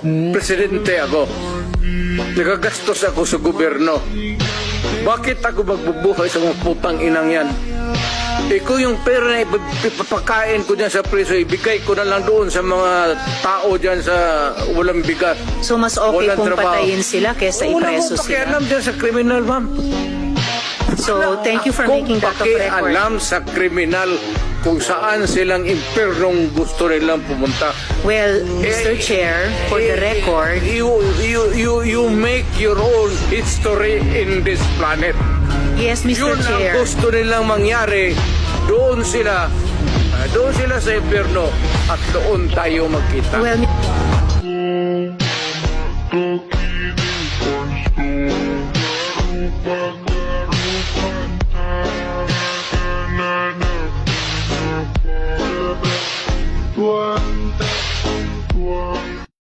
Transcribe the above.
Presidente ako. Nagagastos ako sa gobyerno. Bakit ako magbubuhay sa mga putang inang yan? Ikaw yung pera na ipapakain ko dyan sa preso, ibigay ko na lang doon sa mga tao dyan sa walang bigat. So mas okay Walang kung trabaho. patayin sila kesa Wala ipreso akong sila. pakialam dyan sa kriminal, ma'am. So thank you for Kung making that of record. pakialam sa kriminal kung saan silang impernong gusto nilang pumunta. Well, Mr. Chair, for the record, You make your own history in this planet. yes, Mr. Yun Chair. ang gusto nilang mangyari. Doon sila sa impyerno at doon tayo magkita. Well,